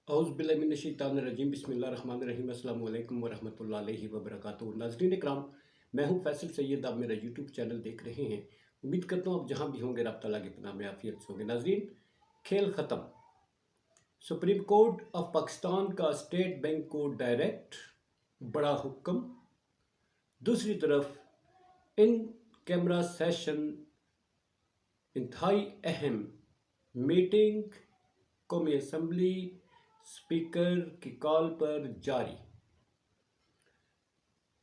औज़ुबिल्लाहिमिनश्शैतानिर्रजीम बिस्मिल्लाहिर्रहमानिर्रहीम अस्सलाम वालेकुम वरहमतुल्लाहि वबरकातुहू। नाज़रीन इकराम, मैं हूँ फैसल सैयद। आप मेरा यूट्यूब चैनल देख रहे हैं। उम्मीद करता हूँ आप जहाँ भी होंगे रब तआला की पनाह में आफियत से होंगे। नाज़रीन, खेल ख़त्म। सुप्रीम कोर्ट ऑफ पाकिस्तान का स्टेट बैंक को डायरेक्ट बड़ा हुक्म। दूसरी तरफ इन कैमरा सेशन इंतहाई अहम मीटिंग कौमी असम्बली स्पीकर की कॉल पर जारी।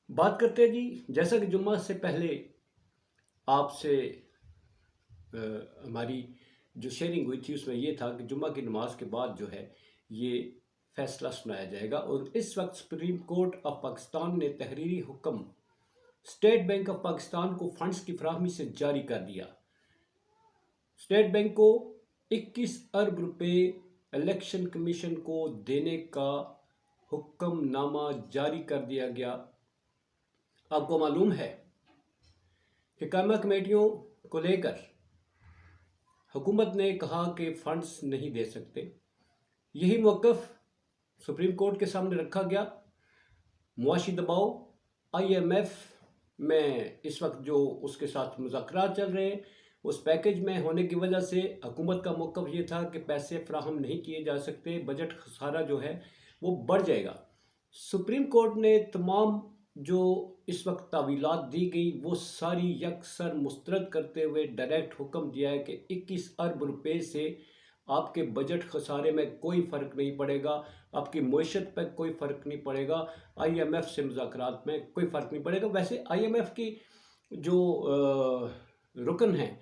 बात करते हैं जी, जैसा कि जुम्मा से पहले आपसे हमारी जो शेयरिंग हुई थी उसमें यह था कि जुम्मा की नमाज के बाद जो है ये फैसला सुनाया जाएगा। और इस वक्त सुप्रीम कोर्ट ऑफ पाकिस्तान ने तहरीरी हुक्म स्टेट बैंक ऑफ पाकिस्तान को फंड्स की फराहमी से जारी कर दिया। स्टेट बैंक को 21 अरब रुपए इलेक्शन कमीशन को देने का हुक्मनामा जारी कर दिया गया। आपको मालूम है कि कायमा कमेटियों को लेकर हुकूमत ने कहा कि फंड्स नहीं दे सकते। यही मौक़िफ़ सुप्रीम कोर्ट के सामने रखा गया। मुआशी दबाव IMF में इस वक्त जो उसके साथ मुज़ाकरात चल रहे हैं, उस पैकेज में होने की वजह से हुकूमत का मौक़िफ़ ये था कि पैसे फ्राहम नहीं किए जा सकते, बजट खसारा जो है वो बढ़ जाएगा। सुप्रीम कोर्ट ने तमाम जो इस वक्त तावीलात दी गई वो सारी यकसर मुस्तरद करते हुए डायरेक्ट हुक्म दिया है कि 21 अरब रुपए से आपके बजट खसारे में कोई फ़र्क नहीं पड़ेगा, आपकी मईशत पर कोई फ़र्क नहीं पड़ेगा, IMF से मुज़ाकरात में कोई फ़र्क नहीं पड़ेगा। वैसे IMF की जो रुकन हैं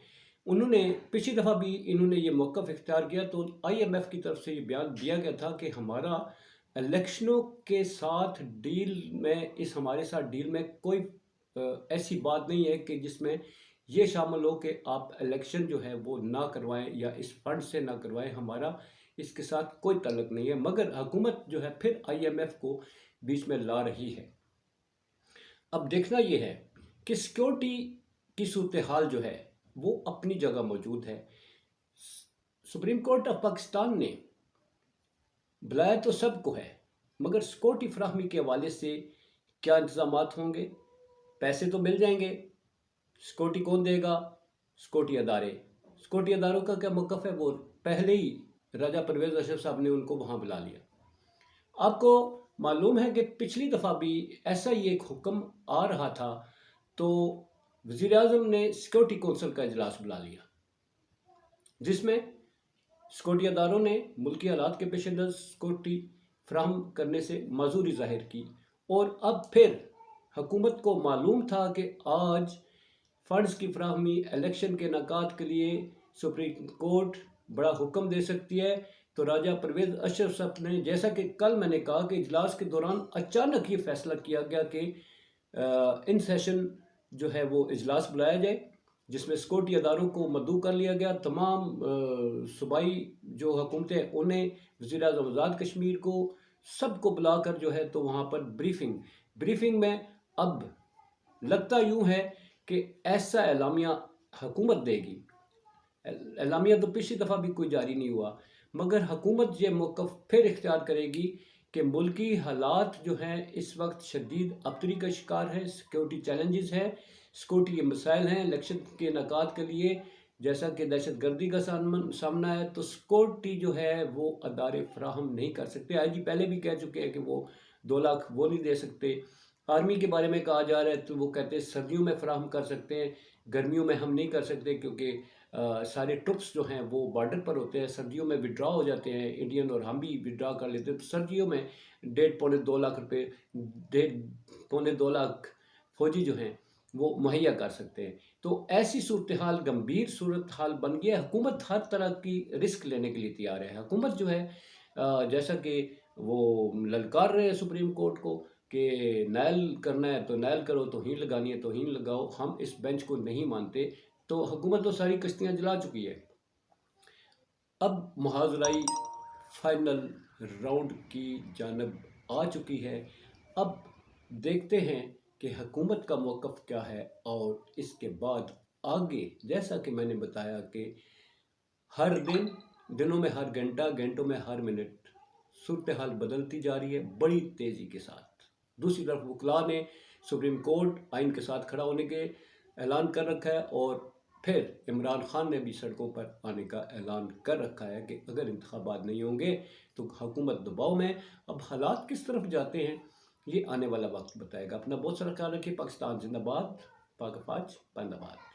उन्होंने पिछली दफ़ा भी इन्होंने ये मौक़िफ़ इख्तियार किया, तो IMF की तरफ से ये बयान दिया गया था कि हमारा इलेक्शनों के साथ डील में हमारे साथ डील में कोई ऐसी बात नहीं है कि जिसमें ये शामिल हो कि आप इलेक्शन जो है वो ना करवाएं या इस फंड से ना करवाएं। हमारा इसके साथ कोई तल्लुक नहीं है, मगर हुकूमत जो है फिर IMF को बीच में ला रही है। अब देखना ये है कि सिक्योरिटी की सूरत हाल जो है वो अपनी जगह मौजूद है। सुप्रीम कोर्ट ऑफ पाकिस्तान ने बुलाया तो सबको है, मगर सिक्योरिटी फराहमी के हवाले से क्या इंतज़ामात होंगे? पैसे तो मिल जाएंगे, सिक्योरिटी कौन देगा? सिक्योरिटी अदारे। सिक्योरिटी अदारों का क्या मौक़िफ़ है? वो पहले ही राजा परवेज़ अशरफ साहब ने उनको वहाँ बुला लिया। आपको मालूम है कि पिछली दफ़ा भी ऐसा ही एक हुक्म आ रहा था, तो वज़ीर आज़म ने सिक्योरिटी कौंसिल का इजलास बुला लिया, जिसमें सिक्योरिटी अदारों ने मुल्की हालात के पेश नज़र सिक्योरिटी फ्राहम करने से माजूरी ज़ाहिर की। और अब फिर हुकूमत को मालूम था कि आज फंड्स की फराहमी इलेक्शन के इनेकाद के लिए सुप्रीम कोर्ट बड़ा हुक्म दे सकती है। तो राजा परवेज़ अशरफ साहब ने, जैसा कि कल मैंने कहा कि इजलास के दौरान अचानक ये फैसला किया गया कि इन सेशन जो है वो इजलास बुलाया जाए, जिसमें सिक्योरिटी अदारों को मद्दू कर लिया गया। तमाम सूबाई जो हुकूमतें उन्हें, वज़ीर आज़म आज़ाद कश्मीर को, सबको बुलाकर जो है तो वहाँ पर ब्रीफिंग में अब लगता यूँ है कि ऐसा एलामिया हुकूमत देगी। एलामिया तो पिछली दफ़ा भी कोई जारी नहीं हुआ, मगर हुकूमत ये मौक़िफ़ फिर इख्तियार करेगी कि मुल्की हालात जो हैं इस वक्त शदीद अबतरी का शिकार है, सिक्योरिटी चैलेंजेस हैं, सिक्योरिटी के मसाइल हैं। इलेक्शन के इनेकाद के लिए जैसा कि दहशत गर्दी का सामना है, तो सिक्योरिटी जो है वो अदारे फ्राहम नहीं कर सकते। IG पहले भी कह चुके हैं कि वो 2 लाख वो नहीं दे सकते। आर्मी के बारे में कहा जा रहा है तो वो कहते हैं सर्दियों में फ्राहम कर सकते हैं, गर्मियों में हम नहीं कर सकते, क्योंकि सारे ट्रुप्स जो हैं वो बॉर्डर पर होते हैं। सर्दियों में विड्रॉ हो जाते हैं इंडियन, और हम भी विड्रॉ कर लेते हैं। तो सर्दियों में 1.5-2 लाख रुपए, 1.5-2 लाख फौजी जो हैं वो मुहैया कर सकते हैं। तो ऐसी सूरत हाल, गंभीर सूरत हाल बन गया है। हुकूमत हर तरह की रिस्क लेने के लिए तैयार है। हुकूमत जो है जैसा कि वो ललकार रहे हैं सुप्रीम कोर्ट को कि नायल करना है तो नायल करो, तौहीन लगानी है तौहीन लगाओ, हम इस बेंच को नहीं मानते। तो हुकूमत तो सारी कश्तियाँ जला चुकी है। अब मुहाज़राई फाइनल राउंड की जानब आ चुकी है। अब देखते हैं कि हुकूमत का मौक़िफ़ क्या है, और इसके बाद आगे जैसा कि मैंने बताया कि हर दिन, दिनों में हर घंटा, घंटों में हर मिनट सूरत हाल बदलती जा रही है बड़ी तेज़ी के साथ। दूसरी तरफ वकला ने सुप्रीम कोर्ट आइन के साथ खड़ा होने के ऐलान कर रखा है और फिर इमरान खान ने भी सड़कों पर आने का ऐलान कर रखा है कि अगर इंतखाबात नहीं होंगे तो हुकूमत दबाव में। अब हालात किस तरफ जाते हैं ये आने वाला वक्त बताएगा। अपना बहुत सारा ख्याल रखिए। पाकिस्तान जिंदाबाद, पाक अफवाज जिंदाबाद।